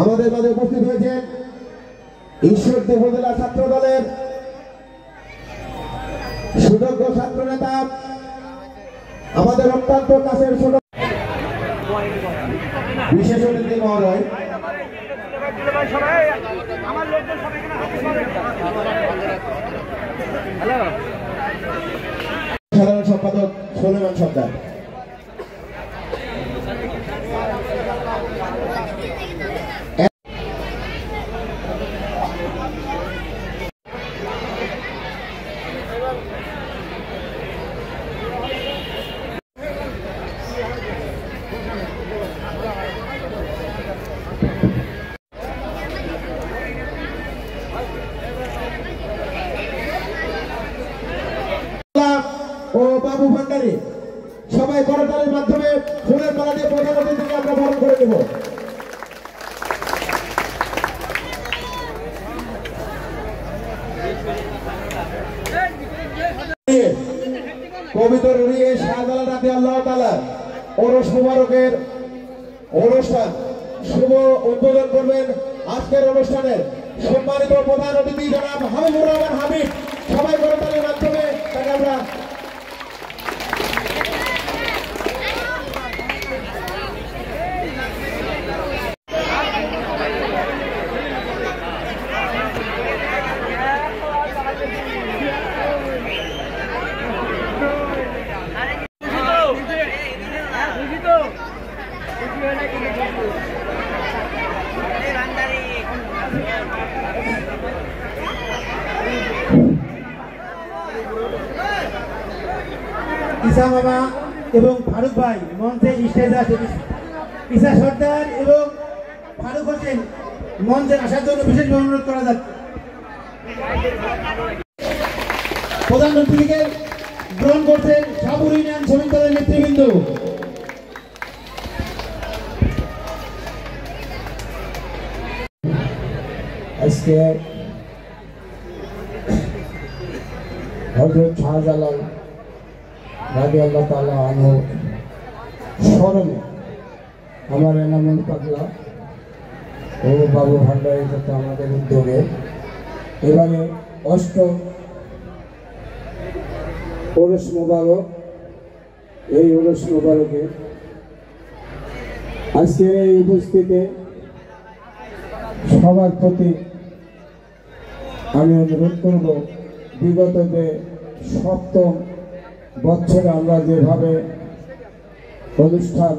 আমাদের মাঝে উপস্থিত হয়েছেন ঈশ্বরদী উপজেলা ছাত্র দলের সুযোগ্য ছাত্র নেতা, আমাদের অত্যন্ত কাছের ছোট বিশেষ অতিথি মহোদয়, সাধারণ সম্পাদক সুলেমান সরকার। ও বাবু ভান্ডারী সবাই করতালির মাধ্যমে ফুলের মালা দিয়ে প্রধান অতিথিকে আমরা বরণ করে দেব। পবিত্র রুইয়ে শাহজালাল রাদিয়াল্লাহু তাআলা ওরস মুবারকের অনুষ্ঠান শুভ উদ্বোধন করবেন আজকের অনুষ্ঠানের সম্মানিত প্রধান অতিথি জনাব হাবিবুর রহমান হাবিব। সবাই করতালির মাধ্যমে তাকে আমরা ঈসা মামা এবং ফারুক ভাই মঞ্চে স্টেজে আসেন। ঈসা সর্দার এবং ফারুক হোসেন মঞ্চে আসার জন্য বিশেষ অনুরোধ করা যাচ্ছে। প্রধান অতিথিকে গ্রহণ করছেন সাপুর ইউনিয়ন শ্রমিক দলের নেতৃবৃন্দ। আজকে হযরত শাহজালাল রাদিয়াল্লাহু তাআলা আনহু স্মরণে আমার এনামুল পাগলা ও বাবু ভান্ডারী তথা আমাদের উদ্যোগে এবারে অষ্টম ওরস মোবারক, এই ওরস মোবারকে আজকের এই উপস্থিতি সবার প্রতি আমি অনুরোধ করব, বিগত যে সপ্তম বছরে আমরা যেভাবে অনুষ্ঠান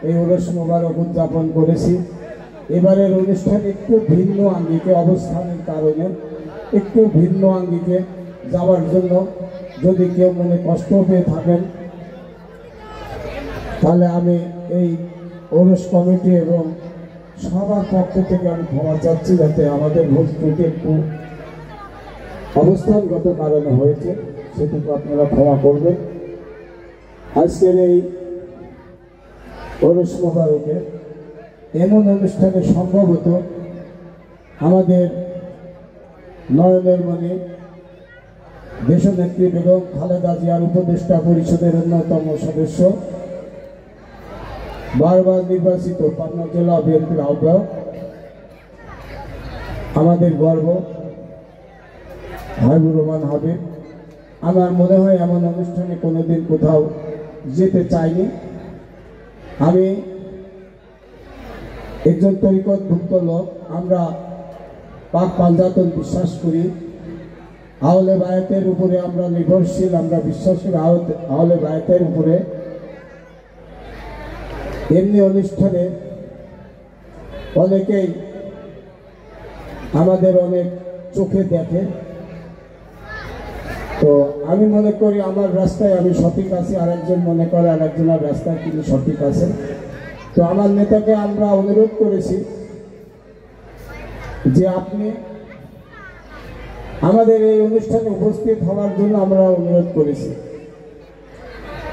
এই ওরস মোবারক উদযাপন করেছি, এবারের অনুষ্ঠান একটু ভিন্ন আঙ্গিকে, অবস্থানের কারণে একটু ভিন্ন আঙ্গিকে যাওয়ার জন্য যদি কেউ মনে কষ্ট পেয়ে থাকেন তাহলে আমি এই ওরস কমিটি এবং সবার পক্ষ থেকে আমি ক্ষমা চাচ্ছি, যাতে আমাদের ভুল ত্রুটি একটু অবস্থানগত কারণে হয়েছে, সেটুকু আপনারা ক্ষমা করবেন। আজকের এই ওরস মোবারকে এমন অনুষ্ঠানে সম্ভবত আমাদের নয়নের মণি দেশনেত্রী বেগম খালেদা জিয়ার উপদেষ্টা পরিষদের অন্যতম সদস্য, বারবার নির্বাচিত পাবনা জেলা বিএনপির আহ্বায়ক, আমাদের গর্ব হাবিবুর রহমান হাবিব। আমার মনে হয় এমন অনুষ্ঠানে কোনোদিন কোথাও যেতে চাইনি। আমি একজন তরিকতভুক্ত লোক, আমরা পাক পাঞ্জাতন বিশ্বাস করি, আহলে বায়াতের উপরে আমরা নির্ভরশীল, আমরা বিশ্বাসী আহলে বায়াতের উপরে। এমনি অনুষ্ঠানে অনেকেই আমাদের অনেক চোখে দেখে, তো আমি মনে করি আমার রাস্তায় আমি সঠিক আছি, আরেকজন মনে করে আরেকজনের রাস্তায় তিনি সঠিক আছেন। তো আমার নেতাকে আমরা অনুরোধ করেছি যে আপনি আমাদের এই অনুষ্ঠানে উপস্থিত হওয়ার জন্য আমরা অনুরোধ করেছি।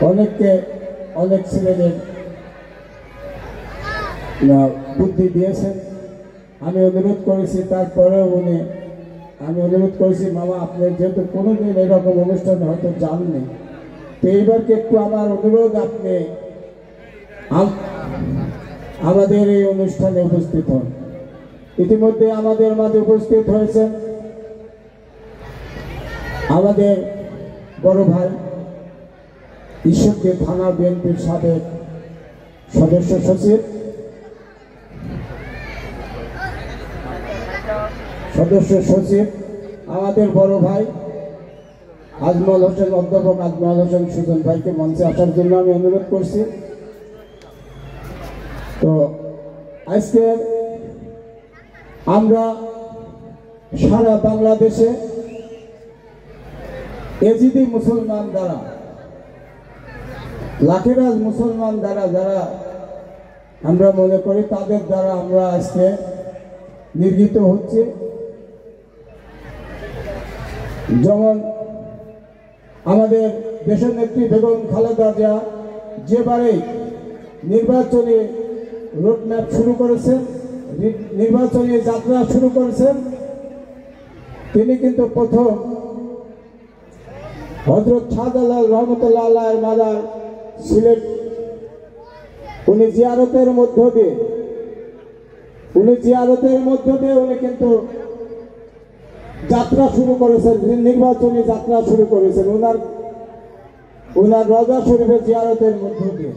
অনেককে অনেক ছেলেদের বুদ্ধি দিয়েছেন, আমি অনুরোধ করেছি, তারপরেও আমি অনুরোধ করেছি মামা আপনি যেহেতু কোনোদিন এরকম অনুষ্ঠানে হয়তো জাননি, তো এইবারকে একটু আমার অনুরোধ আপনি আমাদের এই অনুষ্ঠানে উপস্থিত হন। ইতিমধ্যে আমাদের মাঝে উপস্থিত হয়েছেন আমাদের বড় ভাই ঈশ্বরদী থানা বিএনপির সাবেক সদস্য সচিব আমাদের বড় ভাই আজমল হোসেন, অধ্যাপক আজমল হোসেন সুজন ভাইকে মঞ্চে আসার জন্য আমি অনুরোধ করছি। তো আজকে আমরা সারা বাংলাদেশে এজিদি মুসলমান দ্বারা, লাখেরাজ মুসলমান দ্বারা যারা আমরা মনে করি তাদের দ্বারা আমরা আজকে নির্গিত হচ্ছে। যেমন আমাদের দেশের নেত্রী বেগম খালেদা জিয়া যেবারেই নির্বাচনী রোডম্যাপ শুরু করেছেন, নির্বাচনী যাত্রা শুরু করেছেন, তিনি কিন্তু প্রথম হযরত শাহজালাল রহমতুল্লাহ আলাইহির মাজার সিলেট উনি জিয়ারতের মধ্য দিয়ে উনি কিন্তু যাত্রা শুরু করেছেন, নির্বাচনী যাত্রা শুরু করেছেন উনার রওজা শরীফের জিয়ারতের মধ্য দিয়ে।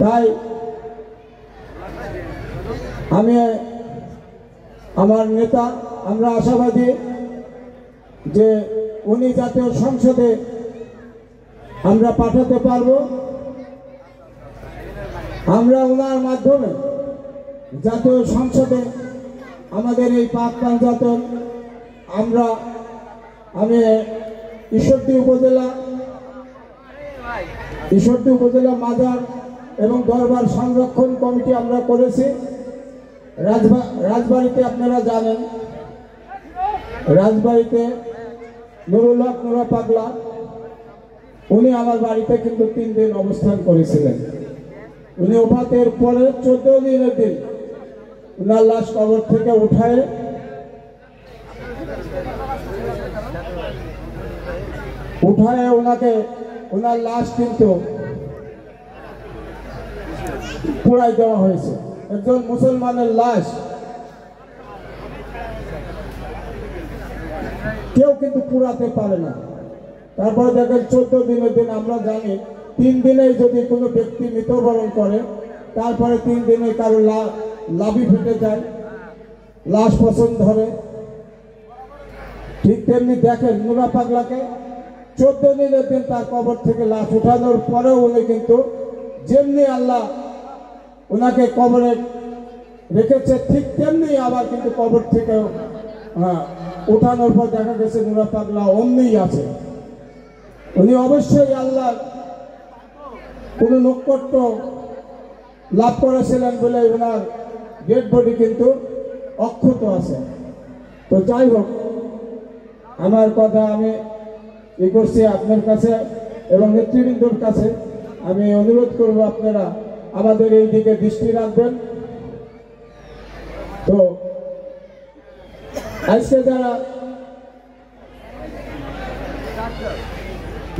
তাই আমি আমার নেতা আমরা আশাবাদী যে উনি জাতীয় সংসদে আমরা পাঠাতে পারবো। আমরা ওনার মাধ্যমে জাতীয় সংসদে আমাদের এই পাক পাঞ্জাতন আমি ঈশ্বরদী উপজেলা মাজার এবং দরবার সংরক্ষণ কমিটি আমরা করেছি। রাজবাড়িতে আপনারা জানেন, রাজবাড়িতে নুরুল হক নুরা পাগলা উনি আমার বাড়িতে কিন্তু 3 দিন অবস্থান করেছিলেন। উনি ওফাতের পরে 14 দিনের দিন উনার লাশ কবর থেকে উঠায় ওনার লাশ কিন্তু পুড়াই দেওয়া হয়েছে। একজন মুসলমানের লাশ কেউ কিন্তু পুড়াতে পারে না। তারপরে দেখেন 14 দিনের দিন আমরা জানি 3 দিনেই যদি কোনো ব্যক্তি মৃত্যুবরণ করে তারপরে 3 দিনে কারো লাভি ফেটে যায়, লাশ পছন্দ ধরে। ঠিক তেমনি দেখেন নুরা পাগলাকে 14 দিনের দিন তার কবর থেকে লাশ উঠানোর পরেও উনি কিন্তু যেমনি আল্লাহ ওনাকে কবরে রেখেছে ঠিক তেমনি আবার কিন্তু কবর থেকে উঠানোর পর দেখা গেছে নুরা পাগলা অমনিই আছে। উনি অবশ্যই আল্লাহর কোন নৈকট্য লাভ করেছিলেন বলে ওনার ডেড বডি কিন্তু অক্ষত আছে। তো যাই হোক, আমার কথা আমি করছি আপনার কাছে এবং নেতৃবৃন্দর কাছে আমি অনুরোধ করব আপনারা আমাদের এই দিকে দৃষ্টি রাখবেন। তো আজকে যারা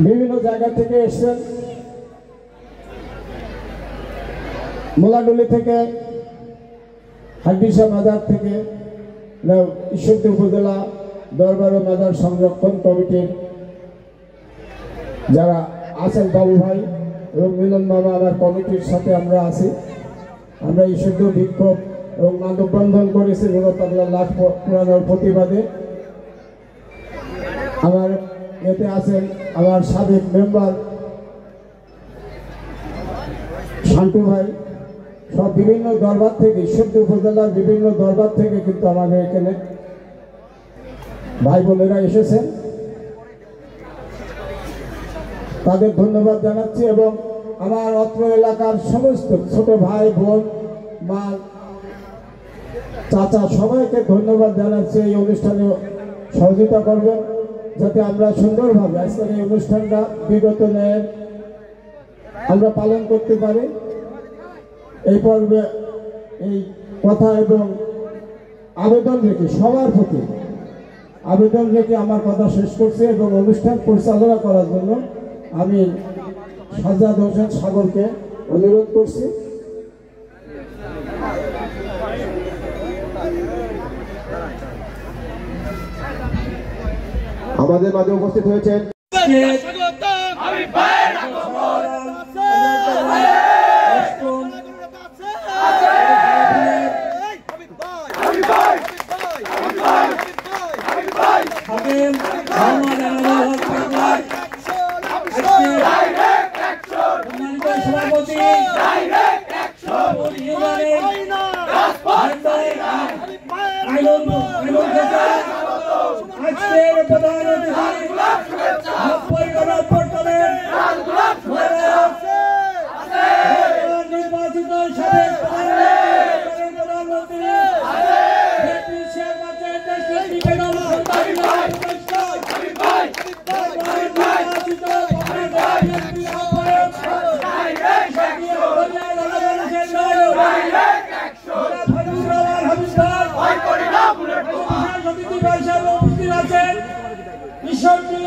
বিভিন্ন জায়গা থেকে এসছেন, মোলাডুলি থেকে, হাড্ডিসা মাজার থেকে, ঈশ্বরদী উপজেলা দরবার ও মাজার সংরক্ষণ কমিটির যারা আছেন বাবু ভাই এবং মিলন মামা আমার কমিটির সাথে আমরা আছি। আমরা ঈশ্বরদী বিক্ষোভ এবং মানববন্ধন করেছি নুরা পাগলার লাশ পুরানোর প্রতিবাদে। আমার এতে আছেন আমার সাবেক মেম্বার শান্তু ভাই, সব বিভিন্ন দরবার থেকে, ঈশ্বরদী উপজেলার বিভিন্ন দরবার থেকে কিন্তু আমাদের এখানে ভাই বোনেরা এসেছেন, তাদের ধন্যবাদ জানাচ্ছি। এবং আমার অত্র এলাকার সমস্ত ছোট ভাই বোন মা চাচা সবাইকে ধন্যবাদ জানাচ্ছি। এই অনুষ্ঠানে সহযোগিতা করবেন যাতে আমরা সুন্দরভাবে আজকের এই অনুষ্ঠানটা বিগত ন্যায় আমরা পালন করতে পারি। এই পর্বে এই কথা এবং আবেদন রেখে সবার প্রতি আবেদন রেখে আমার কথা শেষ করছি এবং অনুষ্ঠান পরিচালনা করার জন্য আমি সাজ্জাদ হোসেন সাগরকে অনুরোধ করছি। আমাদের মাঝে উপস্থিত হয়েছেন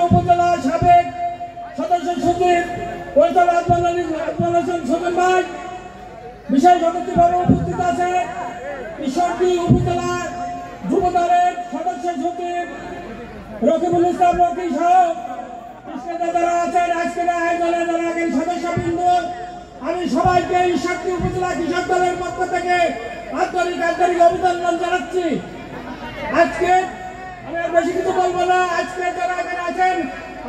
উপজেলার সাবেক সদস্য সচিব বিশেষ অতিথিভাবে উপস্থিত আছে ঈশ্বরদী উপজেলার যুবদলের সদস্য সচিব রকিবুল ইসলাম রকি সহ যারা আছেন আজকের আয়োজনে যারা আছেন সদস্যবৃন্দ, আমি সবাইকে ঈশ্বরদী উপজেলা কৃষক দলের পক্ষ থেকে আন্তরিক অভিনন্দন জানাচ্ছি। আজকে আমি আর বেশি কিছু বলবো না। আজকে যারা এখানে আছেন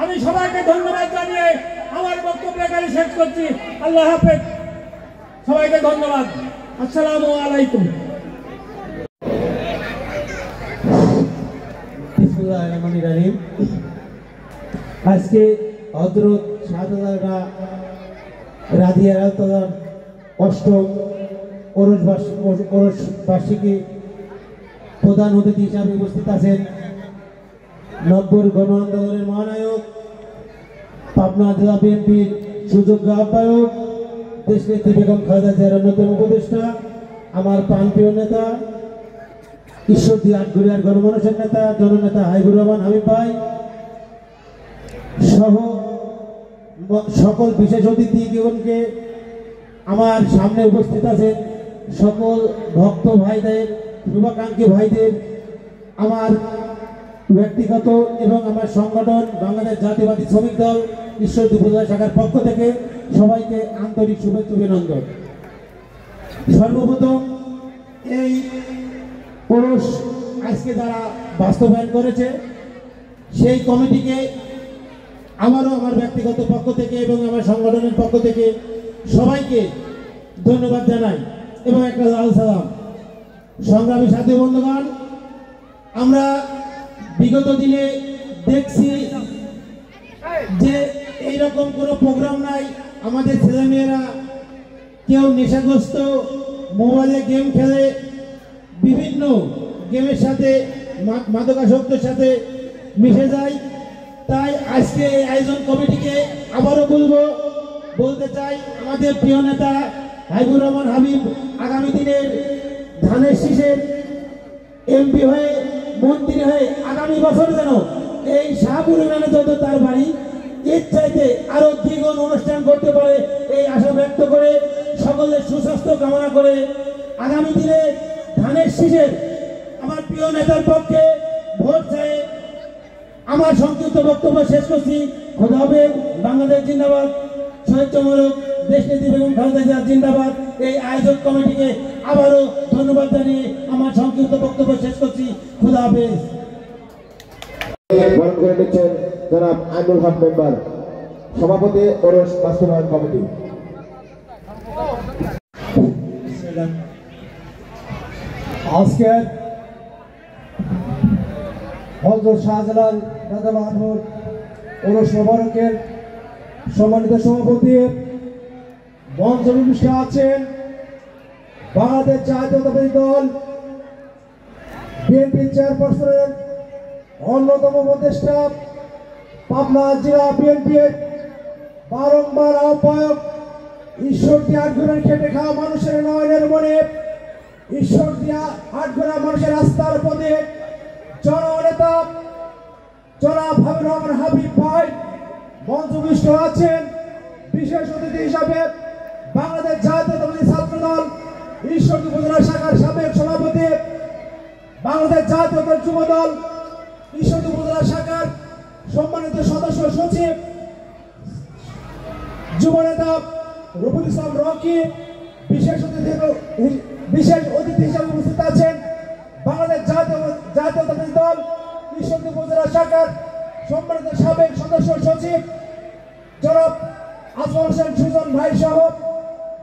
আমি সবাইকে ধন্যবাদ জানিয়ে আমার বক্তব্য এখানে শেষ করছি। আল্লাহ হাফেজ, সবাইকে ধন্যবাদ। আসসালামু আলাইকুম। বিসমিল্লাহির রহমানির রহিম। আজকে হযরত শাহজাদা রাদিয়া আল্লাহর অষ্টম ওরস বার্ষিকী প্রধান অতিথি হিসাবে উপস্থিত আছেন নব্বই গণ আন্দোলনের মহানায়ক, পাবনা জেলা বিএনপির সুযোগ্য আহ্বায়ক, দেশনেত্রী বেগম খালেদা জিয়ার অন্যতম উপদেষ্টা, আমার প্রাণপ্রিয় নেতা, ঈশ্বরদী আটঘরিয়ার গণমানুষের নেতা, জননেতা হাবিবুর রহমান হাবিব ভাই সহ সকল বিশেষ অতিথিগণকে, আমার সামনে উপস্থিত আছেন সকল ভক্ত ভাইদের, শুভাকাঙ্ক্ষী ভাইদের, আমার ব্যক্তিগত এবং আমার সংগঠন বাংলাদেশ জাতীয়বাদী শ্রমিক দল ঈশ্বরদী উপজেলা শাখার পক্ষ থেকে সবাইকে আন্তরিক শুভেচ্ছা অভিনন্দন। সর্বপ্রথম এই ওরস আজকে যারা বাস্তবায়ন করেছে সেই কমিটিকে আমারও আমার ব্যক্তিগত পক্ষ থেকে এবং আমার সংগঠনের পক্ষ থেকে সবাইকে ধন্যবাদ জানাই এবং একটা লাল সালাম। সংগ্রামী সাথী বন্ধুগণ, আমরা বিগত দিনে দেখছি যে এইরকম কোনো প্রোগ্রাম নাই, আমাদের ছেলেমেয়েরা কেউ নেশাগ্রস্ত মোবাইলে গেম খেলে, বিভিন্ন গেমের সাথে মাদকাসক্তের সাথে মিশে যায়। তাই আজকে এই আয়োজন কমিটিকে আবারও বলতে চাই, আমাদের প্রিয় নেতা হাবিবুর রহমান হাবিব আগামী দিনের ধানের শীষের এমপি হয়ে, মন্ত্রী হয়ে আগামী বছর যেন এই শাহপুর ইউনিয়নে যত তার বাড়ি এর চাইতে আরো দ্বিগুণ অনুষ্ঠান করতে পারে এই আশা ব্যক্ত করে সকলের সুস্বাস্থ্য কামনা করে আগামী দিনে ধানের শীষের আমার প্রিয় নেতার পক্ষে ভোট চেয়ে আমার সংক্ষিপ্ত বক্তব্য শেষ করছি। খোদা হাফেজ। বাংলাদেশ জিন্দাবাদ। শহীদ চমরক দেশনেত্রী বেগম খালেদা জিয়া জিন্দাবাদ। এই আয়োজক কমিটিকে আবারও ধন্যবাদ জানিয়ে আমার সংক্ষিপ্ত বক্তব্য শেষ করছি। খোদা হাফেজ। বরণ করে নিচ্ছেন জনাব আইনুল হক মেম্বার, সভাপতি ওরস বাস্তবায়ন কমিটি। আজকের হযরত শাহজালাল রাদিয়াল্লাহু ওরস মোবারকের সম্মানিত সভাপতি মঞ্চে উপস্থিত আছেন বাংলাদেশ জাতীয়তাবাদী দল বিএনপি চেয়ারপারসনের অন্যতম উপদেষ্টা, পাবনা জেলা বিএনপির বারংবার আহ্বায়ক, ঈশ্বরদী আটঘরিয়ার খেটে খাওয়া মানুষের নয়নের মনে, ঈশ্বরদী আটঘরিয়া মানুষের আস্থার পথে জননেতা জনাব হাবিবুর রহমান হাবিব ভাই মঞ্চভূষ্ট আছেন। বিশেষ অতিথি হিসাবে বাংলাদেশ জাতীয়তাবাদী ছাত্র দল ঈশ্বরদী উপজেলা শাখার সাবেক সভাপতি, বাংলাদেশ জাতীয়তাবাদী যুব দল ঈশ্বরদী উপজেলা শাখার সম্মানিত সদস্য সচিব যুবনেতা রুবুল ইসলাম রকি, বিশেষ অতিথি হিসেবে উপস্থিত আছেন বাংলাদেশ জাতীয়তাবাদী দল ঈশ্বরদী উপজেলা শাখার সম্মানিত সাবেক সদস্য সচিব জনাব আজমল হোসেন সুজন ভাই সহ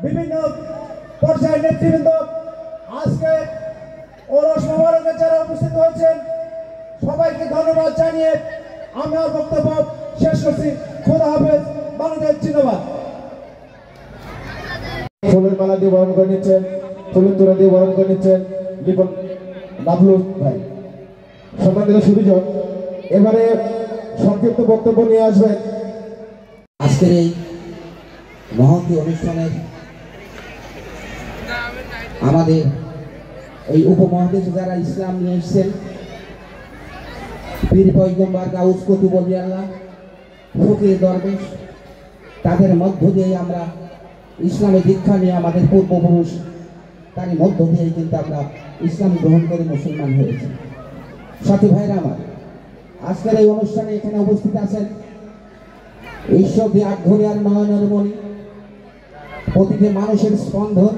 বিভিন্ন পর্যায়ের নেতৃবৃন্দ, আজকে ওরস মোবারকে যারা উপস্থিত হয়েছেন সবাইকে ধন্যবাদ জানিয়ে আমি আমার বক্তব্য শেষ করছি। খোদা হাফেজ, বাংলাদেশ জিন্দাবাদ। ফুলের মালা দিয়ে বরণ করে নিচ্ছেন, ফুলের তোড়া দিয়ে বরণ করে নিচ্ছেন লিপন বাবলু ভাই। সম্মানিত সুধীজন, এবারে সংক্ষিপ্ত বক্তব্য নিয়ে আসবেন। আজকের এই মহতী অনুষ্ঠানের আমাদের এই উপমহাদেশে যারা ইসলাম নিয়ে এসেছেন, পীর পয়গম্বর গাউস কুতুব আল্লাহ ফকির দরবেশ, তাদের মধ্য দিয়ে আমরা ইসলামে দীক্ষা নিয়ে আমাদের পূর্বপুরুষ তারই মধ্য দিয়েই কিন্তু আমরা ইসলাম গ্রহণ করে মুসলমান হয়েছি। সাথী ভাইরা আমার, আজকের এই অনুষ্ঠানে এখানে উপস্থিত আছেন ঈশ্বরদী আটঘরিয়ার নয়নের মণি, প্রতিটি মানুষের স্পন্দন,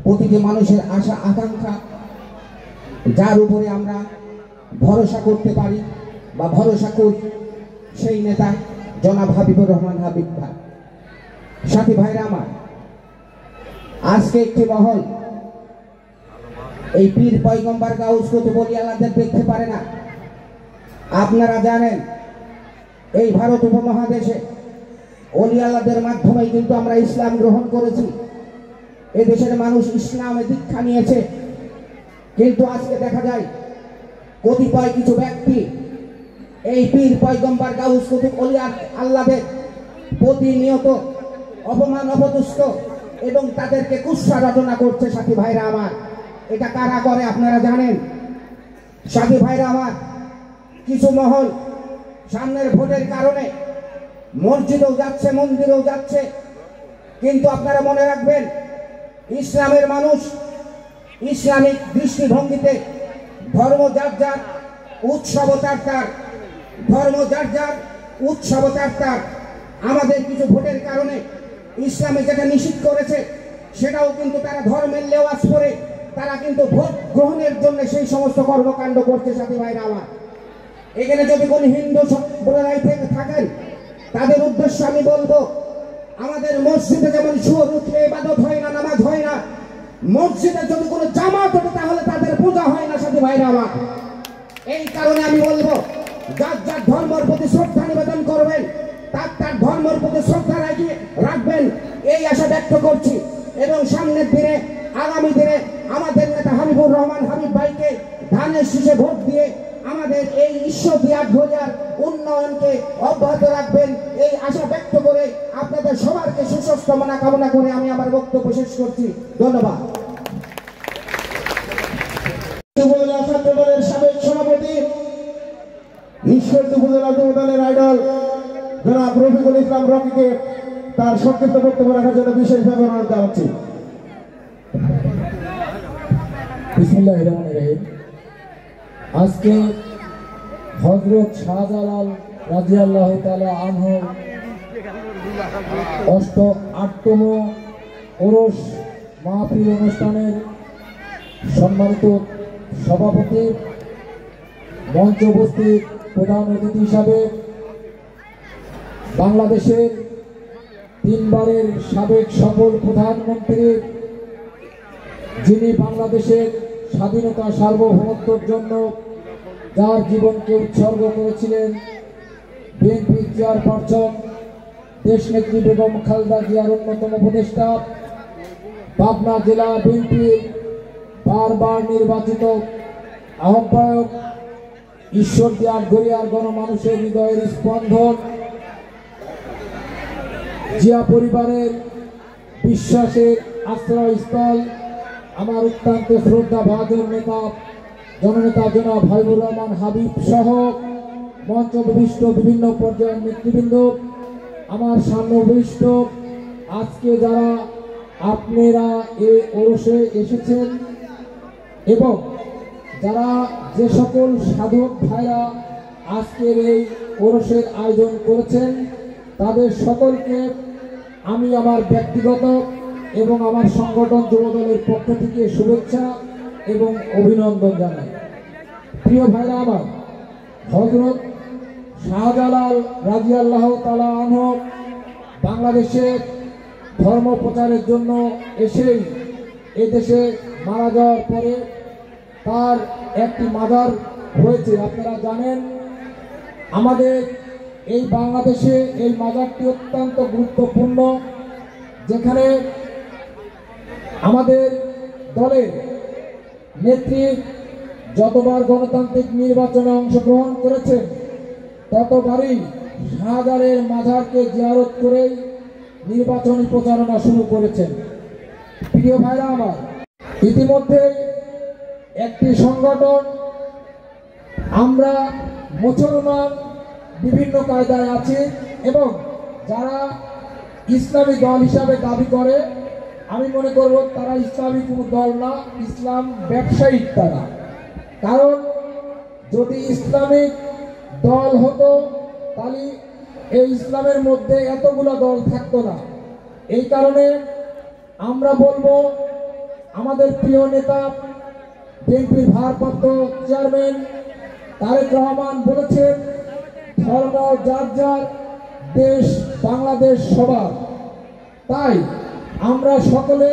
প্রতিটি মানুষের আশা আকাঙ্ক্ষা, যার উপরে আমরা ভরসা করতে পারি বা ভরসা করি, সেই নেতা জনাব হাবিবুর রহমান হাবিব ভাই। সাথী ভাইরা আমার, আজকে একটি মহল এই পীর পয়গম্বর গাউস কুতুব আল্লাহদের দেখতে পারে না। আপনারা জানেন এই ভারত উপমহাদেশে অলি আল্লাহদের মাধ্যমেই কিন্তু আমরা ইসলাম গ্রহণ করেছি, এদেশের মানুষ ইসলামে দীক্ষা নিয়েছে। কিন্তু আজকে দেখা যায় কতিপয় কিছু ব্যক্তি এই পীর পয়গম্বর গাউস কুতুব অলি আল্লাহদের প্রতিনিয়ত অপমান অপতুষ্ট এবং তাদেরকে কুৎসা রচনা করছে। সাথী ভাইরা আমার, এটা কারা করে আপনারা জানেন? সাথী ভাইরা আমার, কিছু মহল সামনের ভোটের কারণে মসজিদেও যাচ্ছে, মন্দিরেও যাচ্ছে, কিন্তু আপনারা মনে রাখবেন ইসলামের মানুষ ইসলামিক দৃষ্টিভঙ্গিতে ধর্ম যার যার, উৎসব তার তার, ধর্ম যার যার, উৎসব তার তার। আমাদের কিছু ভোটের কারণে ইসলামে যেটা নিষিদ্ধ করেছে সেটাও কিন্তু তারা ধর্মের লেওয়াজ করে তারা কিন্তু ভোট গ্রহণের জন্য সেই সমস্ত কর্মকাণ্ড করছে। সাথী ভাইরা আমার, এখানে যদি কোনো হিন্দু সম্প্রদায় থেকে থাকেন তাদের উদ্দেশ্য আমি বলবো, আমাদের মসজিদে যেমন সুর উঠলে ইবাদত হয় না, নামাজ হয় না, মসজিদে যদি কোনো জামাত ওঠে তাহলে তাদের পূজা হয় না। সাথী ভাইরা আমার, এই কারণে আমি বলবো যার যার ধর্মের প্রতি শ্রদ্ধা নিবেদন করবেন, তার তার ধর্মের প্রতি শ্রদ্ধা রাখবেন, এই আশা ব্যক্ত করছি। এবং সামনের দিনে, আগামী দিনে আমাদের নেতা হাবিবুর রহমান হাবিব ভাইকে ধানের শীষে ভোট দিয়ে আমাদের এই ঈশ্বরদী আটঘরিয়ার উন্নয়নকে অব্যাহত রাখবেন, এই আশা ব্যক্ত করে আপনাদের সবারকে সুস্বাস্থ্য কামনা করে আমি আমার বক্তব্য শেষ করছি। ধন্যবাদ। সাবেক সভাপতি ঈশ্বরদী উপজেলা যুব দলের আইডল জনাব রফিকুল ইসলাম রকিকে তার সংক্ষিপ্ত বক্তব্য রাখার জন্য বিশেষভাবে অনুরোধ জানাচ্ছি। বিসমিল্লাহির রহমানির রহিম। আজকে হযরত শাহজালাল রাদিয়াল্লাহু তাআলা আনহু ৮ম ওরস মাহফিল অনুষ্ঠানের সম্মানিত সভাপতি, মঞ্চে উপস্থিত প্রধান অতিথি হিসাবে বাংলাদেশের 3 বারের সাবেক সফল প্রধানমন্ত্রী, যিনি বাংলাদেশের স্বাধীনতা সার্বভৌমত্বের জন্য যার জীবনকে উৎসর্গ করেছিলেন, বিএনপি চেয়ারপারসন দেশনেত্রী বেগম খালেদা জিয়ার অন্যতম উপদেষ্টা, পাবনা জেলা বিএনপি বারবার নির্বাচিত আহ্বায়ক, ঈশ্বরদী আটঘরিয়ার গণমানুষের হৃদয়ের স্পন্দন, জিয়া পরিবারের বিশ্বাসের আশ্রয়স্থল, আমার অত্যন্ত শ্রদ্ধা ভাজন নেতা জননেতা জনাব হাবিবুর রহমান হাবিব সহ মঞ্চ বিশিষ্ট বিভিন্ন পর্যায়ের নেতৃবৃন্দ, আমার সামনেভিষ্ট আজকে যারা আপনারা এই ওরসে এসেছেন এবং যারা যে সকল সাধক ভাইরা আজকের এই ওরসের আয়োজন করেছেন তাদের সকলকে আমি আমার ব্যক্তিগত এবং আমার সংগঠন যুবদলের পক্ষ থেকে শুভেচ্ছা এবং অভিনন্দন জানাই। প্রিয় ভাইরা আমার, হযরত শাহজালাল রাদিয়াল্লাহু তাআলা আনহু বাংলাদেশে ধর্ম প্রচারের জন্য এসেই এদেশে মারা যাওয়ার পরে তার একটি মাজার হয়েছে। আপনারা জানেন আমাদের এই বাংলাদেশে এই মাজারটি অত্যন্ত গুরুত্বপূর্ণ, যেখানে আমাদের দলের নেত্রী যতবার গণতান্ত্রিক নির্বাচনে অংশগ্রহণ করেছেন ততবারই শাহজালালের মাজারকে জিয়ারত করেই নির্বাচনী প্রচারণা শুরু করেছেন। প্রিয় ভাইরা আমার, ইতিমধ্যে একটি সংগঠন আমরা মুসলমান বিভিন্ন কায়দায় আছি এবং যারা ইসলামী দল হিসাবে দাবি করে, আমি মনে করব তারা ইসলামী কোনো দল না, ইসলাম ব্যবসায়িক তারা। কারণ যদি ইসলামিক দল হতো তাহলে এই ইসলামের মধ্যে এতগুলো দল থাকতো না। এই কারণে আমরা বলবো আমাদের প্রিয় নেতা বিএনপির ভারপ্রাপ্ত চেয়ারম্যান তারেক রহমান বলেছেন ধর্ম যার যার, দেশ বাংলাদেশ সবার। তাই আমরা সকলে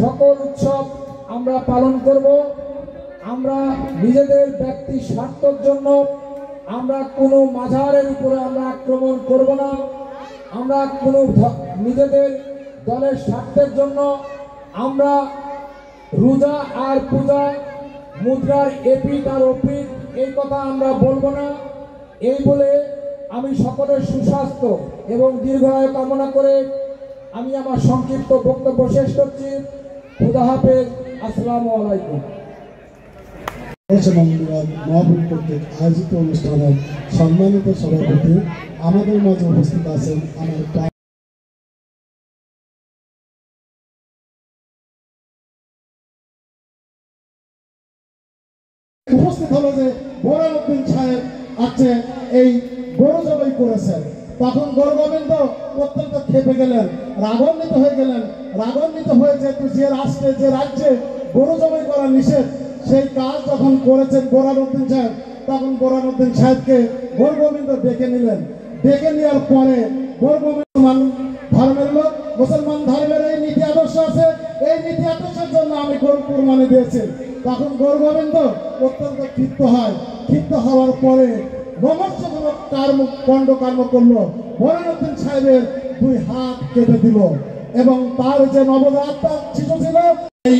সকল উৎসব আমরা পালন করব। আমরা নিজেদের ব্যক্তি স্বার্থের জন্য আমরা কোনো মাজারের উপরে আমরা আক্রমণ করব না। আমরা কোনো নিজেদের দলের স্বার্থের জন্য আমরা রোজা আর পূজা, মুদ্রার এপিট আর ওপিট এই কথা আমরা বলবো না। এই বলে আমি সকলের সুস্বাস্থ্য এবং দীর্ঘায়ু কামনা করে আমি আমার সংক্ষিপ্ত বক্তব্য শেষ করছি। খুদা হাফেজ, আসসালামু আলাইকুম। মহাপুর কর্তৃক আয়োজিত অনুষ্ঠানের সম্মানিত সভাপতি আমাদের মাঝে উপস্থিত আছেন আমার উপস্থিত হলো যে বোরহানুদ্দিন সাহেব আছে এই গরু জবাই করেছেন। তখন গরু গোবিন্দ অত্যন্ত খেপে গেলেন, রাগান্বিত হয়ে গেলেন। রাগান্বিত হয়ে যেহেতু যে রাষ্ট্রে যে রাজ্যে গরু জবাই করা নিষেধ, সেই কাজ যখন করেছেন বোরহানুদ্দিন সাহেব, তখন বোরহানুদ্দিন সাহেবকে গরু গোবিন্দ ডেকে নিলেন। ডেকে নেওয়ার পরে গরু গোবিন্দ ধর্মের লোক, মুসলমান ধর্মের এই নীতি আদর্শ আছে, এই নীতি আদর্শের জন্য আমি গরু কুরবানি দিয়েছি। তখন গরু গোবিন্দ অত্যন্ত ক্ষিপ্ত হয়। ক্ষিপ্ত হওয়ার পরে রহস্যজনক কর্ম করলো। বোরহানুদ্দিন সাহেবের 2 হাত কেটে দিল এবং তার যে নবজাত শিশু ছিল, এই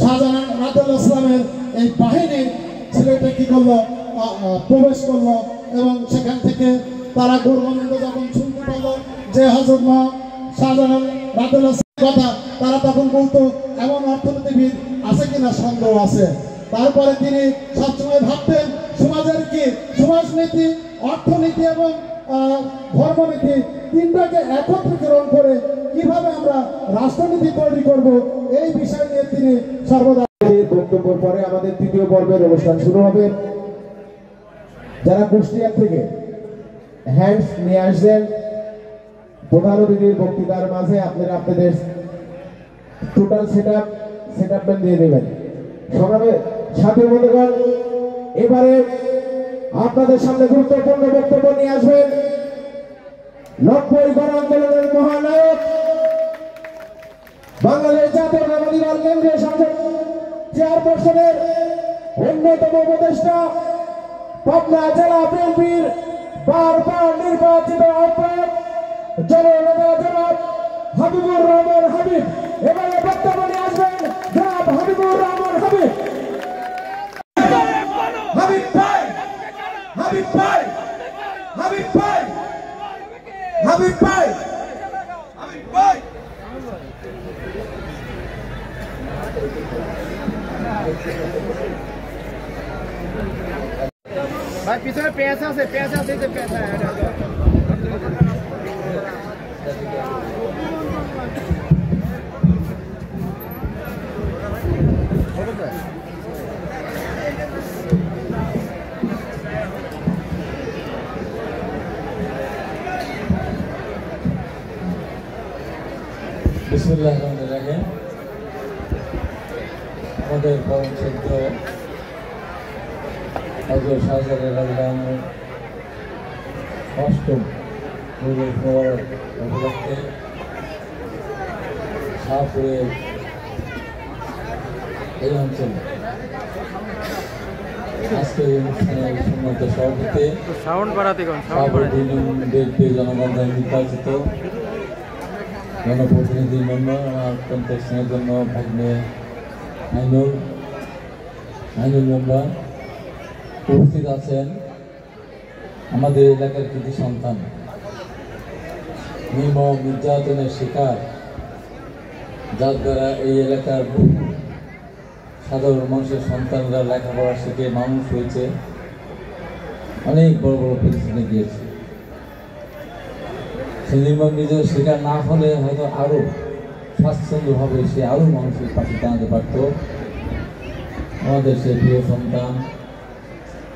শাহজালাল রাদিয়াল্লাহু ইসলামের এই বাহিনীর ছেলেটা কি করলো, প্রবেশ করলো এবং সেখান থেকে তারা গরু গোবিন্দ যখন শুনতে পারলো যে হযরত শাহজালাল রাদিয়াল্লাহু কথা, তারা তখন বলতো এমন অর্থনীতিবিদ আছে কিনা সন্দেহ আছে। তারপরে তিনি সবসময় ভাবতেন সমাজের কি সমাজনীতি, অর্থনীতি এবং ধর্মনীতি তিনটাকে একত্রীকরণ করে কিভাবে আমরা রাষ্ট্রনীতি তৈরি করব, এই বিষয় নিয়ে তিনি সর্বদা। বক্তব্যের পরে আমাদের তৃতীয় পর্বের অনুষ্ঠান শুরু হবে। যারা কুষ্টিয়া থেকে হ্যান্ডস নিয়ে আসছেন প্রধান অতিথির বক্তৃতার মাঝে আপনারা আপনাদের টোটাল সেটআপ দিয়ে নেবেন। সংগ্রামে সাথী বন্ধুগণ, এবারে আপনাদের সামনে গুরুত্বপূর্ণ বক্তব্য নিয়ে আসবেন 90 গণ আন্দোলনের মহানায়ক, বাংলাদেশ জাতীয়তাবাদী দল কেন্দ্রীয় সংসদ চেয়ারপারসনের অন্যতম উপদেষ্টা, পাবনা জেলা বিএনপির বারবার নির্বাচিত আহ্বায়ক জননেতা জনাব হাবিবুর রহমান হাবিব। এবারে বক্তব্য নিয়ে আসবেন জনাব হাবিবুর রহমান হাবিব। হাবিব ভাই, হাবিব ভাই, হাবিব ভাই, হাবিব ভাই, হাবিব ভাই। ভাই পিছনে পেঁয়াজ আছে, পেঁয়াজ আছে, যে পেঁয়াজ বিসমিল্লাহির রহমানির রহিম। আমাদের পরম শ্রদ্ধ হযরত শাহজালাল রাদিয়াল্লাহু অষ্টম গুরুর মোবারক উপলক্ষে শাহপুরের এই অঞ্চলে আজকে এই অনুষ্ঠানের সম্মানিত সভাপতি জনগণ নির্বাচিত জনপ্রতিনিধি মন্ডল, আমার অত্যন্ত স্নেহজন্য ভাগ্নে আইনুল মেম্বার উপস্থিত আছেন, আমাদের এলাকার কৃতি সন্তান, নির্মম নির্যাতনের শিকার, যার দ্বারা এই এলাকার সাধারণ মানুষের সন্তানরা লেখাপড়া শিখে মানুষ হয়েছে, অনেক বড় বড় পজিশনে গিয়েছে। সে নির্মম নিজের শিকার না হলে হয়তো আরও স্বাচ্ছন্দ্যভাবে সে আরও মানুষের পাশে দাঁড়াতে পারত। আমাদের সে প্রিয় সন্তান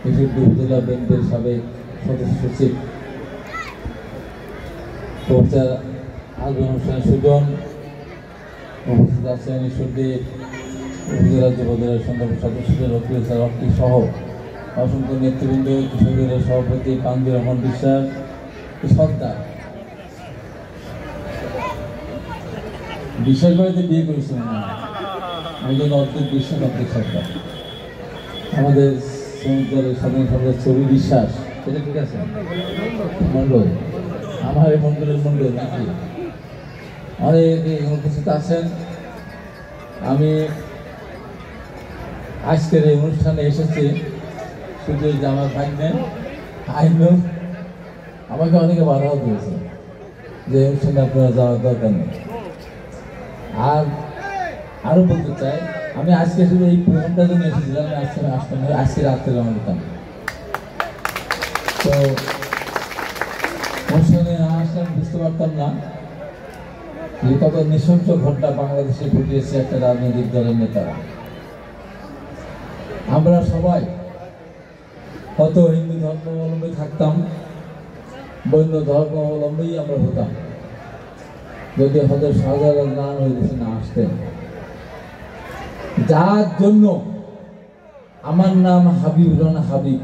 ঈশ্বরদী উপজেলা ব্যাংকের সাবেক সদস্য সচিব প্রফেসর আজম হোসেন সুজন উপস্থিত আছেন, ঈশ্বরদী উপজেলা যুবদলের সংগ্রামী সদস্যদের অফিসার রকি সহ অসংখ্য নেতৃবৃন্দ, কৃষকদের সভাপতি পান্দি রহমান বিশ্বাস সর্দার। বিশ্বাস বাড়িতে বিয়ে করেছিলেন না, ওই জন্য অর্ধেক বিশ্বাস অর্ধেক সরকার। আমাদের শ্রমিক দলের সাধারণ সম্পাদক ছবি বিশ্বাস, এটা ঠিক আছে মন্ডল, আমার এই মন্ডলের মন্ডল নাকি অনেক উপস্থিত আছেন। আমি আজকের এই অনুষ্ঠানে এসেছি শুধু যে আমার ভাগ্নে আইনুল আমাকে অনেকে বাধাও দিয়েছে যে অনুষ্ঠানে আপনারা যাওয়ার দরকার নেই। আর আরও বলতে চাই, আমি আজকে শুধু এই প্রোগ্রামটার জন্য এসেছিলাম, আজকে আসতাম আজকে রাত্রে রওনা দিতাম। তো অনুষ্ঠানে না আসলে বুঝতে পারতাম না যে কত নৃশংস ঘটনা বাংলাদেশে ঘটিয়েছে একটা রাজনৈতিক দলের নেতারা। আমরা সবাই হয়তো হিন্দু ধর্মাবলম্বী থাকতাম, বন্য ধর্মাবলম্বী আমরা হতাম যদি হয়তো শাহজালাল না আসতেন, যার জন্য আমার নাম হাবিবুর রহমান হাবিব,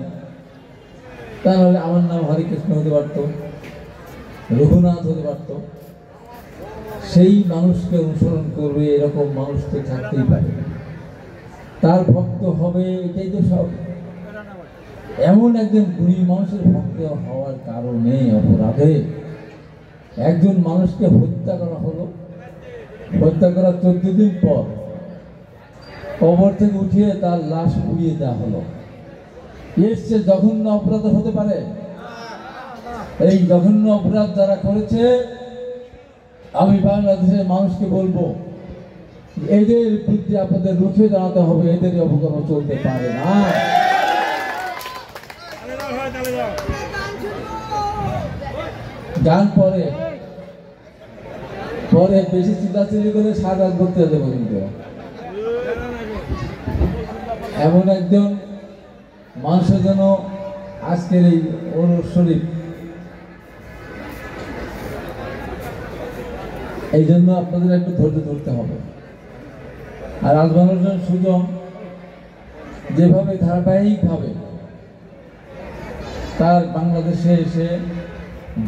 তাহলে আমার নাম হরিকৃষ্ণ হতে পারত, রঘুনাথ হতে পারত। সেই মানুষকে অনুসরণ করবে এরকম মানুষ তো থাকতেই পারে, তার ভক্ত হবে, এটাই তো সব। এমন একজন গুণী মানুষের ভক্ত হওয়ার কারণে অপরাধে একজন মানুষকে হত্যা করা হলো। হত্যা করার 14 দিন পর কবর থেকে উঠিয়ে তার লাশ পুড়িয়ে দেওয়া হলো। এর চেয়ে জঘন্য অপরাধ হতে পারে? এই জঘন্য অপরাধ যারা করেছে, আমি বাংলাদেশের মানুষকে বলবো এদের বিরুদ্ধে আপনাদের রুখে দাঁড়াতে হবে, এদের অবকর্ম চলতে পারে না। গান পরে বেশি চিল্লাচিল্লি করে সাদা করতে দেবো, কিন্তু এমন একজন মানুষের জন্য আজকের এই ওরস শরীফ, এই জন্য আপনাদের একটু ধৈর্য ধরতে হবে। আর আজমান হোসেন সুজন যেভাবে ধারাবাহিকভাবে তার বাংলাদেশে এসে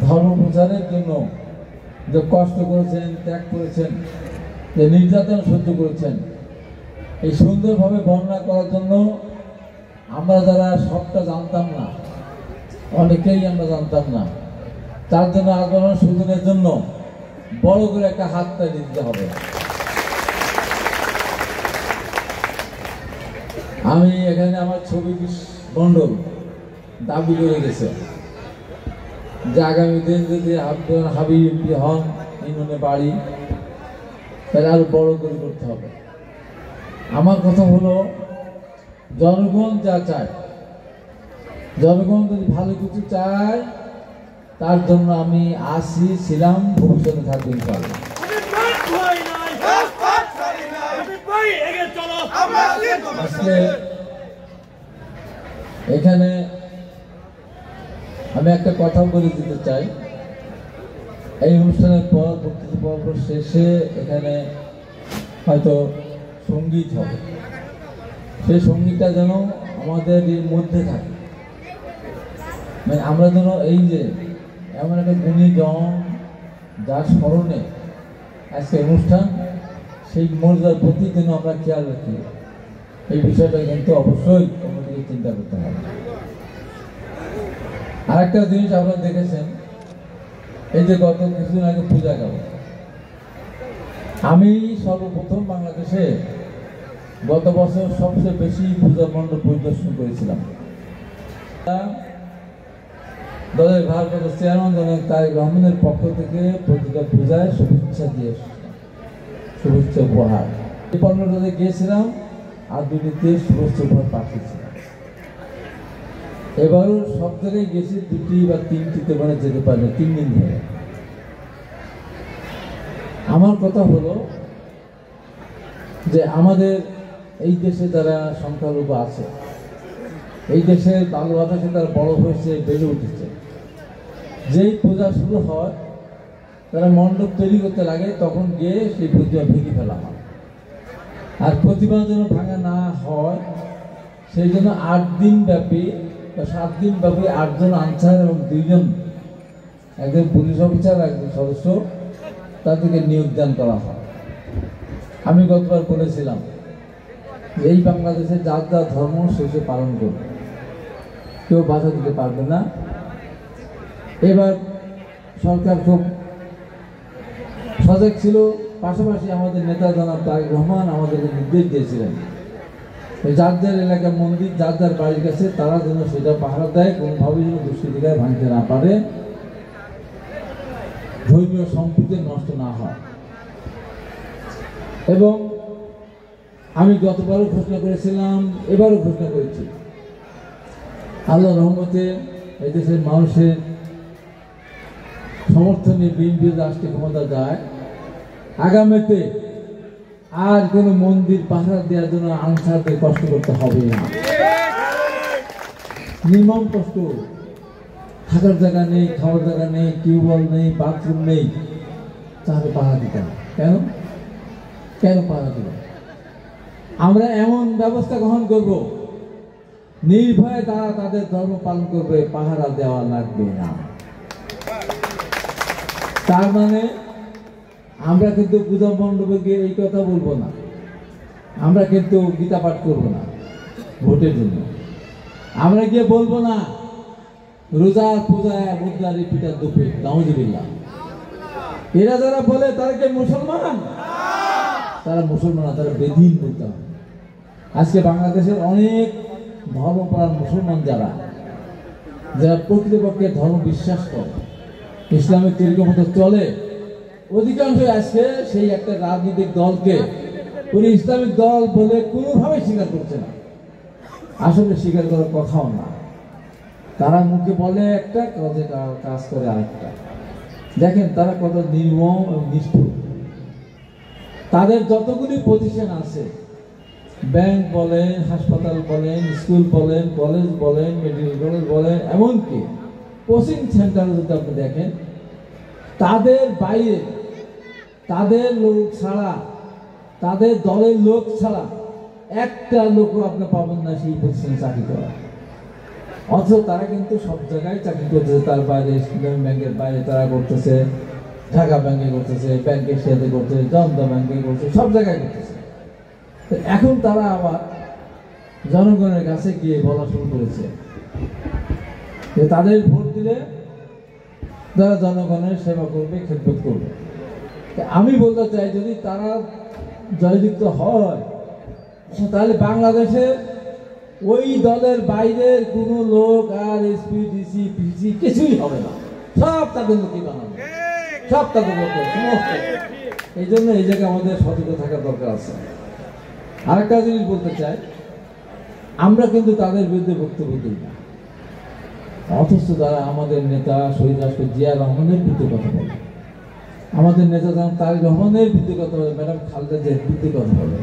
ধর্ম প্রচারের জন্য যে কষ্ট করেছেন, ত্যাগ করেছেন, যে নির্যাতন সহ্য করেছেন, এই সুন্দরভাবে বর্ণনা করার জন্য আমরা যারা সবটা জানতাম না, অনেকেই আমরা জানতাম না, তার জন্য আজমান সুজনের জন্য বড় করে একটা হাত তালি দিতে হবে। আমি এখানে আমার ছবি মন্ডল দাবি করে গেছে যে আগামী দিন যদি হাবিব হন ইউনিয়নে বাড়ি, তাহলে আরো বড় করে করতে হবে। আমার কথা হলো, জনগণ যা চায়, জনগণ যদি ভালো কিছু চায়, তার জন্য আমি আসি, ছিলাম, ভবিষ্যতে থাকবো ইনশাআল্লাহ। আজকে এখানে আমি একটা কথা বলে দিতে চাই এই অনুষ্ঠানের পর বক্তৃতা পর্ব শেষে এখানে হয়তো সঙ্গীত হবে, সেই সঙ্গীতটা যেন আমাদের এর মধ্যে থাকে, মানে আমরা যেন এই যে এমন একটা গুণীজন যার স্মরণে আজকে অনুষ্ঠান, সেই মর্যাদার প্রতি যেন আমরা খেয়াল রাখি, এই বিষয়টা কিন্তু অবশ্যই আমাদেরকে চিন্তা করতে হবে। আরেকটা জিনিস আপনারা দেখেছেন, এই যে গত কিছুদিন আগে পূজা গেল, আমি সর্বপ্রথম বাংলাদেশে গত বছর সবচেয়ে বেশি পূজা মণ্ডপ পরিদর্শন করেছিলাম। দলের ভারপ্রাপ্ত চেয়ারম্যান জনাব তারেক রহমানের পক্ষ থেকে প্রতিটা পূজায় শুভেচ্ছা দিয়ে শুভেচ্ছা উপহার 15টাতে গিয়েছিলাম, আর 2টিতে শুভেচ্ছা উপহার পাঠিয়েছিলাম। এবারও সব জায়গায় গেছি, 2টি বা 3টিতে মানে যেতে পারে 3 দিন ধরে। আমার কথা হলো যে আমাদের এই দেশে যারা সংখ্যালঘু আছে, এই দেশের বালু বাতাসে তারা বড় হয়েছে, বেড়ে উঠেছে, যেই পূজা শুরু হয় তারা মণ্ডপ তৈরি করতে লাগে, তখন গিয়ে সেই প্রতিমা ভেঙে ফেলা হয়। আর প্রতিমা যেন ভাঙা না হয় সেই জন্য 8 দিন ব্যাপী বা 7 দিন ব্যাপী 8 জন আনসার এবং 2 জন, একজন পুলিশ অফিসার, একজন সদস্য, তাদেরকে নিয়োগদান করা হয়। আমি গতবার বলেছিলাম এই বাংলাদেশে যার যার ধর্ম শেষে পালন করবে, কেউ বাধা দিতে পারবে না। এবার সরকার খুব সজাগ ছিল, পাশাপাশি আমাদের নেতা জনাব তারেক রহমান আমাদেরকে নির্দেশ দিয়েছিলেন যার যার এলাকার মন্দির, যার যার বাড়ির কাছে তারা যেন সেটা পাহারা দেয়, কোনোভাবে যেন দুষ্কৃতীরা ভাঙতে না পারে, ধর্মীয় সম্প্রীতি নষ্ট না হয়। এবং আমি গতবারও ঘোষণা করেছিলাম, এবারও ঘোষণা করেছি, আল্লাহ রহমতে এই দেশের মানুষের সমর্থনে বিএনপি রাষ্ট্রীয় ক্ষমতা যায়, আগামীতে আর কোনো মন্দির পাহারা দেওয়ার জন্য আনসারদের কষ্ট করতে হবে না। নির্মম কষ্ট, থাকার জায়গা নেই, খাওয়ার জায়গা নেই, টিউবওয়েল নেই, বাথরুম নেই, তাহলে পাহারা দিতে হবে কেন? কেন পাহারা দিতে হবে? আমরা এমন ব্যবস্থা গ্রহণ করব, নির্ভয়ে তারা তাদের ধর্ম পালন করবে, পাহারা দেওয়া লাগবে না। তার মানে আমরা কিন্তু পূজা মণ্ডপে গিয়ে এই কথা বলবো না, আমরা কিন্তু গীতা পাঠ করবো না ভোটের জন্য, আমরা গিয়ে বলবো না রোজার পূজায় মুদ্রারি পিঠার দুপে নাউজুবিল্লাহ। এরা যারা বলে তারা কি মুসলমান? তারা মুসলমান, তারা বেদিন বলতে হবে। আজকে বাংলাদেশের অনেক ধর্মপ্রাণ মুসলমান যারা প্রকৃতপক্ষে ধর্ম বিশ্বাস করে, ইসলামিক তরিকা মতো চলে, অধিকাংশ আজকে সেই একটা রাজনৈতিক দলকে পুরো ইসলামিক দল বলে কোনোভাবে স্বীকার করছে না। আসলে স্বীকার করার কথাও না, তারা মুখে বলে একটা, কাজ করে আরেকটা। দেখেন তারা কত নির্মম এবং নিষ্ঠুর। তাদের যতগুলি প্রতিষ্ঠান আছে, ব্যাংক বলেন, হাসপাতাল বলেন, স্কুল বলেন, কলেজ বলেন, মেডিকেল কলেজ বলেন, এমনকি কোচিং সেন্টার যদি আপনি দেখেন, তাদের বাইরে তাদের লোক ছাড়া, তাদের দলের লোক ছাড়া একটা লোকও আপনি পাবেন না সেই প্রতিষ্ঠানে চাকরি করা। অথচ তারা কিন্তু সব জায়গায় চাকরি করতেছে, তার বাইরে ইসলামী ব্যাংকের বাইরে তারা করতেছে, ঢাকা ব্যাংকে করতেছে, ব্যাংকের সাথে করতেছে, জনতা ব্যাংকে করতেছে, সব জায়গায় করতেছে। এখন তারা আবার জনগণের কাছে গিয়ে বলা শুরু করেছে যে তাদের ভোট দিলে তারা জনগণের সেবা করবে, খেদমত করবে। আমি বলতে চাই, যদি তারা জয়যুক্ত হয় তাহলে বাংলাদেশে ওই দলের বাইরের কোনো লোক আর এসপি, ডিসি, পিসি কিছুই হবে না, সব তাদের লোকই বানাবে, সব তাদের লোক সমস্ত। এই জন্য এই জায়গায় আমাদের সতর্ক থাকার দরকার আছে। আরেকটা জিনিস বলতে চাই, আমরা কিন্তু তাদের বিরুদ্ধে বক্তব্য দিই না, অথচ তারা আমাদের নেতা শহীদ রাষ্ট্র জিয়া রহমানের বিরুদ্ধে কথা বলে, আমাদের নেতা যেমন তারেক রহমানের বিরুদ্ধে কথা বলে, ম্যাডাম খালেদা জিয়ার বিরুদ্ধে কথা বলে,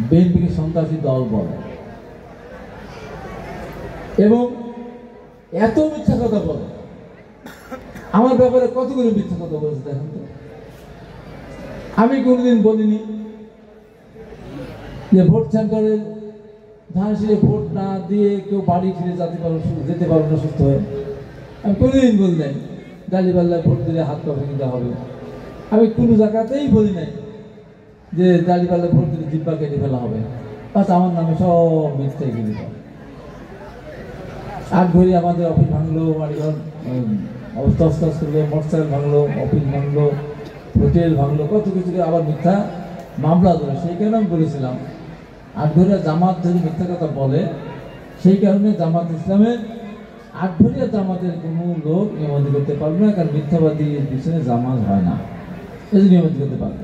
বিএনপিকে সন্ত্রাসী দল বলে, এবং এত মিথ্যা কথা বলে আমার ব্যাপারে কতগুলো মিথ্যা কথা বলেছে দেখেন তো। আমি কোনোদিন বলিনি যে ভোট সেন্টারে ধানশিরে ভোট না দিয়ে কেউ বাড়ি ফিরে যেতে পারো না সুস্থ হয়ে। আমি কোনোদিন বলি নাই ডালিপাল্লায় ভোট দিলে হাত পা ভেঙে দেওয়া হবে। আমি কোনো জায়গাতেই বলি নাই যে ডালিপাল্লায় ভোট দিলে জিব্বা কেটে ফেলা হবে। আচ্ছা, আমার নামে সব মিথ্যাই গিয়ে আট ঘড়ি আমাদের অফিস ভাঙলো, বাড়িঘর অবস্থা করলো, মোটরসাইকেল ভাঙলো, অফিস ভাঙলো, হোটেল ভাঙলো, কত কিছু আবার মিথ্যা মামলা ধরে। সেই কারণে আমি বলেছিলাম আটঘরিয়া জামাত যদি মিথ্যা কথা বলে, সেই কারণে জামাত ইসলামের আটঘরিয়া জামাতের কোনো লোক নিয়মিত করতে পারবে না, কারণ মিথ্যাবাদীর পিছনে জামাত হয় না, এই যে নিয়মিত করতে পারবে।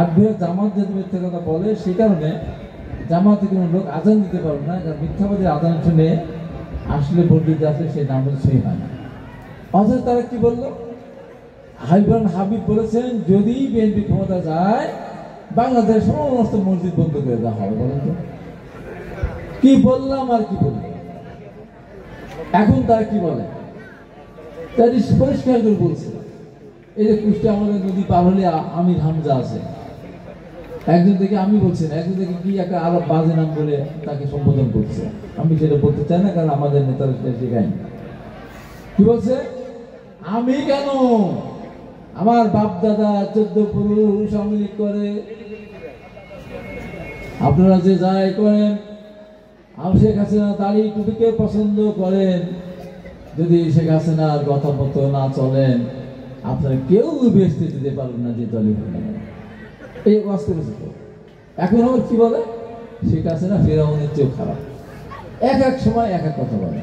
আটঘরিয়া জামাত যদি মিথ্যা কথা বলে, সেই কারণে জামাতে কোনো লোক আজান দিতে পারবে না, কারণ মিথ্যাবাদীর আজান শুনে আসলে ভোট দিতে আসলে সেই নামের সই হয় না। অথচ তারা কি বললো? হাবিব বলেছেন যদি বিএনপি ক্ষমতা যায় বাংলাদেশের সমস্ত মসজিদ বন্ধ করে দেওয়া হবে। বলেন তো কি বললাম আর কি বললাম? এখন তারা কি বলে? তারা পরিষ্কার করে বলছে, এই যে কুষ্টিয়া আমাদের নদী পার হলে আমির হামজা আছে, একজন থেকে আমি বলছি না, একজন থেকে কি একটা আরো বাজে নাম বলে তাকে সম্বোধন করছে। আমি সেটা বলতে চাই না, কারণ আমাদের নেতারা সেটা শেখায়নি। কি বলছে? আমি কেন, আমার বাপ দাদা 14 পুরুষ আওয়ামী লীগ করে, আপনারা যে যাই করেন, আমি শেখ হাসিনা দাড়ি টুপিকে পছন্দ করেন, যদি শেখ হাসিনার কথা মতো না চলেন আপনারা কেউ বেচতে দিতে পারবেন না, যে দলই হবে না। এই ওয়াজ করেছে তো। এখন আবার কি বলে? শেখ হাসিনা ফেরাউনের চেয়েও খারাপ। এক এক সময় এক এক কথা বলে।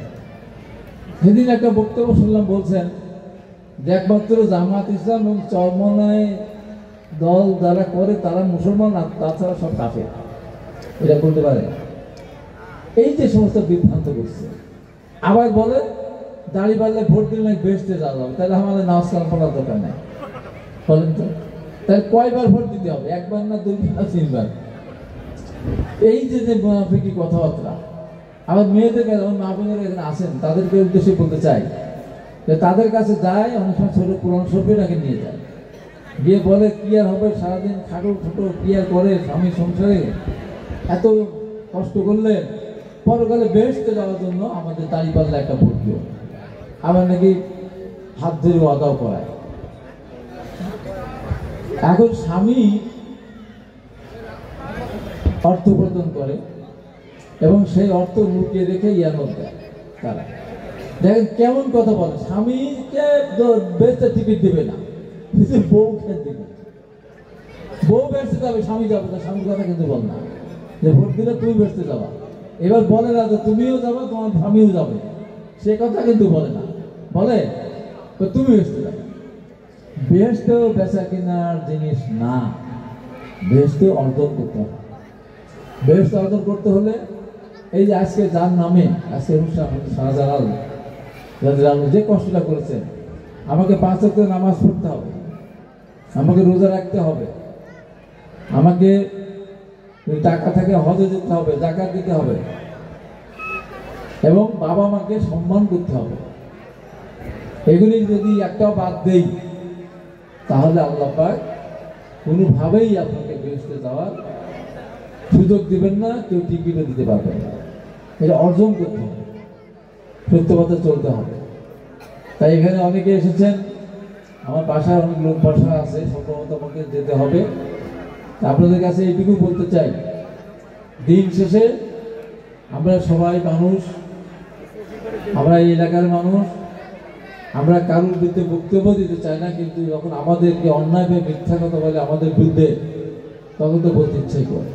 সেদিন একটা বক্তব্য শুনলাম, বলছেন যে একমাত্র জামাত ইসলাম এবং চরমনায় দল যারা করে তারা মুসলমান, আর তাছাড়া সব কাফের। এটা বলতে পারে? এই যে সমস্ত বিভ্রান্ত করছে। আবার বলে দাড়ি পাল্লে ভোট দিলে বেস্টে যাওয়া যাবে, তাহলে আমাদের নামাজ কালাম পড়ার দরকার নাই। বলেন তো তাহলে কয়বার ভোট দিতে হবে? একবার না, দুইবার না, তিনবার? এই যে যে মুনাফিকি কথাবার্তা। আবার মেয়েদেরকে, যেমন মা বোনেরা এখানে আসেন, তাদেরকে উদ্দেশ্যে বলতে চাই যে তাদের কাছে যায়, অনেক সময় ছোট পুরান সভ্যটাকে নিয়ে যায়, গিয়ে বলে কি আর হবে, সারাদিন খাটো ছোটো কি আর করে স্বামী সংসারে, এত কষ্ট করলে পরকালে বেহেশতে যাওয়ার জন্য আমাদের দাঁড়িপাল্লা একটা ভোট দিও। আবার নাকি হাত ধরে ওয়াদাও করায়। এখন স্বামী অর্থ উপার্জন করে এবং সেই অর্থ লুকিয়ে রেখে ইয়ানত দেয় তারা। দেখেন কেমন কথা বলে, স্বামীকে বেচতে টিকিট দেবে না, বউ খেয়ে দেবে। বউ বেচতে যাবে, স্বামী যাবে না। স্বামীর কথা কিন্তু বল না যে ভোট দিলে তুমি বেচতে যাবা। এবার বলে না যে তুমিও যাবে, তোমার স্বামীও যাবে, সে কথা কিন্তু বলে না। বলে তুমি বেচতে যাবে। বেহেশত বেচা কেনার জিনিস না, বেহেশত অর্জন করতে হবে। বেহেশত অর্জন করতে হলে এই যে আজকে যার নামে আজকে অনুষ্ঠান শাহজালাল যে কষ্টটা করেছেন, আমাকে 5 ওয়াক্ত নামাজ পড়তে হবে, আমাকে রোজা রাখতে হবে, আমাকে টাকা থেকে হজে যেতে হবে, যাকাত দিতে হবে এবং বাবা মাকে সম্মান করতে হবে। এগুলি যদি একটাও বাদ দেই তাহলে আল্লাহ পাক কোনোভাবেই আপনাকে বেহেশতে যাওয়ার সুযোগ দিবেন না, কেউ টিকিটও দিতে পারবেন না। এটা অর্জন করতে হবে, সত্য পথে চলতে হবে। তাই এখানে অনেকে এসেছেন, আমার বাসায় অনেক লোক বসা আছে, সম্ভবত আমাকে যেতে হবে। আপনাদের কাছে এইটুকু বলতে চাই, দিন শেষে আমরা সবাই মানুষ, আমরা এই এলাকার মানুষ, আমরা কারোর বিরুদ্ধে বক্তব্য দিতে চাই না, কিন্তু যখন আমাদেরকে অন্যায়ভাবে মিথ্যা কথা বলে আমাদের বিরুদ্ধে, তখন তো বলতে ইচ্ছাই করে।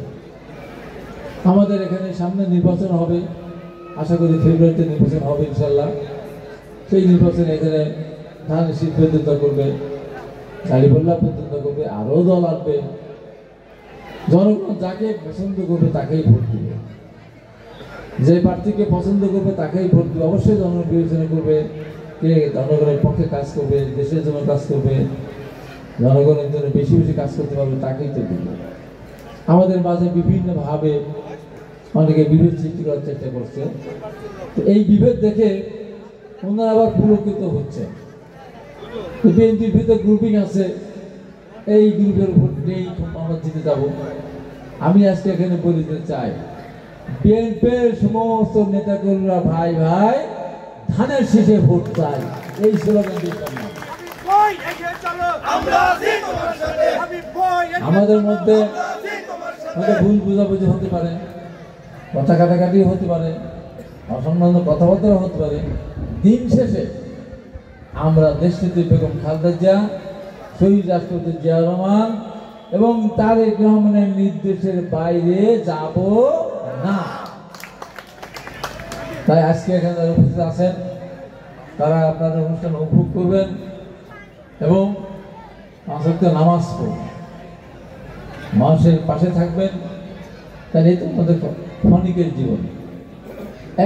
আমাদের এখানে সামনে নির্বাচন হবে, আশা করি ফেব্রুয়ারিতে নির্বাচন হবে ইনশাল্লাহ। সেই নির্বাচনে এখানে ধান শীত প্রতিদ্বন্দ্বিতা করবে, গাড়িপাল্লা প্রতিদ্বন্দ্বিতা করবে, আরও দল আসবে। জনগণ যাকে পছন্দ করবে তাকেই ভোট দিবে, যে প্রার্থীকে পছন্দ করবে তাকেই ভোট দিবে। অবশ্যই জনগণ বিবেচনা করবে কে জনগণের পক্ষে কাজ করবে, দেশের জন্য কাজ করবে, জনগণের জন্য বেশি বেশি কাজ করতে পারবে, তাকেই তো দিবে। আমাদের মাঝে বিভিন্নভাবে অনেকে বিভেদ সৃষ্টি করার চেষ্টা করছে। তো এই বিভেদ দেখে ওনারা আবার পুলকিত হচ্ছে বিএনপির ভিতরে গ্রুপিং আছে, এই গ্রুপের ভোট নেই আমরা জিতে যাব। আমি আজকে এখানে বলতে চাই, বিএনপির সমস্ত নেতাকর্মীরা ভাই ভাই ধানের শীষে ভোট চাই, এই স্লোগান দিয়ে আমাদের মধ্যে ভুল বোঝাবুঝি হতে পারে, কথা কাটাকাটি হতে পারে, অসম্মান কথাবার্তা হতে পারে, দিন শেষে আমরা দেশনেত্রী বেগম খালেদা জিয়া, শহীদ রাষ্ট্রপতি জিয়া রহমান এবং তারেক রহমানের নির্দেশের বাইরে যাব না। তাই আজকে এখানে যারা উপস্থিত আছেন তারা আপনাদের অনুষ্ঠান উপভোগ করবেন এবং নামাজ পড়বেন, মানুষের পাশে থাকবেন। তাহলে এই তো আমাদের ক্ষণিকের জীবন,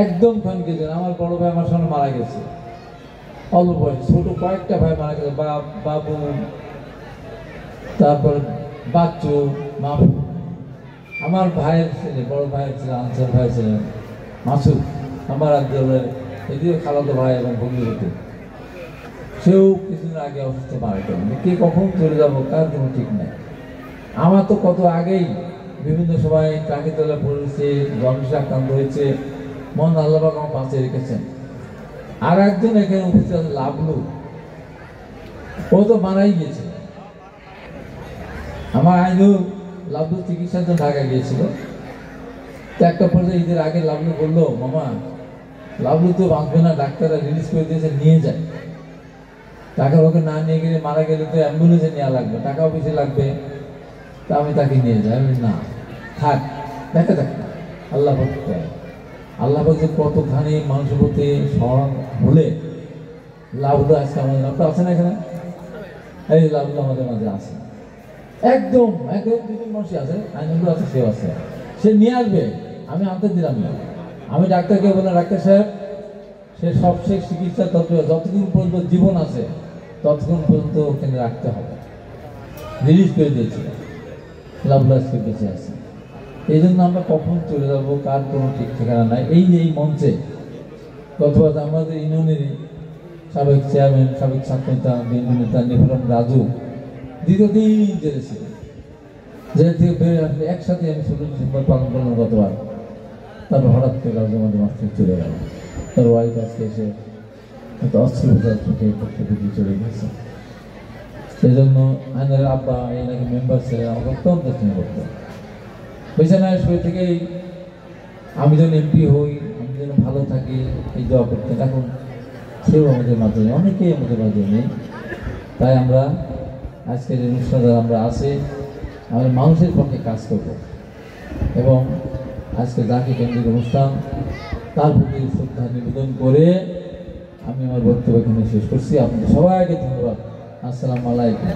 একদম ক্ষণিকের জীবন। আমার বড় ভাই আমার সামনে মারা গেছে অল্প বয়স, ছোট কয়েকটা ভাই মারা গেছে, বাবু, তারপর বাচ্চু, মাহবুব। আমার ভাইয়ের ছেলে, বড় ভাইয়ের ছেলে, আনসার ভাই ছিলেন মাসুদ, আমার একজনের এদিকে খালাতো ভাই এবং ভগ্নিপতি, সেও কিছুদিন আগে অসুস্থ মারা গেল। কে কখন চলে যাবো তার কোনো ঠিক নেই। আমার তো কত আগেই বিভিন্ন সময় ট্রাকে তলা পড়েছে, জন্ডিসে আক্রান্ত হয়েছে, মন আল্লাহ পাক আমার পাশে রেখেছেন। আর একজন এখানে উপস্থিত আছে লাভলু, ও তো মারাই গিয়েছে। আমার আইনু লাভলু চিকিৎসার জন্য ঢাকা গিয়েছিল। তো একটা পর্যায়ে ঈদের আগে লাভলু বললো, মামা লাভলু তো বাঁচবে না, ডাক্তাররা রিলিজ করে দিয়েছে, নিয়ে যায়। টাকা ওকে না নিয়ে গেলে, মারা গেলে তো অ্যাম্বুলেন্সে নেওয়া লাগবে, টাকাও বেশি লাগবে। তা আমি তাকে নিয়ে যাই। আমি না, থাক, দেখা যাক আল্লাহ ভক্ত। আল্লাহ বলছে কতখানি মানুষের প্রতি স্মরণ হলে লাভলু আজকে আমাদের আপনার আছে না এখানে, এই লাভলু আমাদের মাঝে আছে। একদম একদম দুজন মানুষই আছে, আইনন্দ আছে, সেও আছে, সে নিয়ে আসবে। আমি আনতে দিলাম না। আমি ডাক্তারকে বললাম, ডাক্তার সাহেব সে সব শেষ চিকিৎসা যতক্ষণ পর্যন্ত জীবন আছে ততক্ষণ পর্যন্ত ওখানে রাখতে হবে। রিলিজ করে দিয়েছিল, লাভলু আজকে বেঁচে আছে। এই জন্য আমরা কখন চলে যাবো কার কোনো ঠিক ঠিকানা নাই। এই মঞ্চে গতবার আমাদের ইউনিয়নেরই সাবেক চেয়ারম্যান, সাবেক ছাত্র নেতা, বিএনপি নেতা নিফরম রাজু দীর্ঘদিন জেলে ছিল। জেল থেকে বেরিয়ে আসলে একসাথে আমি 16 ডিসেম্বর পালন করলাম গতবার। তারপর হঠাৎ করে রাজু আমাদের মাছ থেকে চলে গেল। তার ওয়াইফ আজকে এসে একটা অস্থিরতার চোখে পক্ষে দিয়ে চলে গেছে। সেই জন্য আইনের আব্বা এই নাকি মেম্বার ছিলেন, আমাকে অত্যন্ত স্নেহ করতো। বিছানায় শুয়ে থেকেই আমি যেন এমপি হই, আমি যেন ভালো থাকি, এই দোয়া করতেন। এখন সেও আমাদের মাঝে নেই, অনেকেই আমাদের মাঝে নেই। তাই আমরা আজকের অনুষ্ঠানে যারা আমরা আছি, আমরা মানুষের পক্ষে কাজ করব এবং আজকে জাতি কেন্দ্রিক অনুষ্ঠান, তার প্রতি শ্রদ্ধা নিবেদন করে আমি আমার বক্তব্য এখানে শেষ করছি। আপনাদের সবাইকে ধন্যবাদ। আসসালামু আলাইকুম।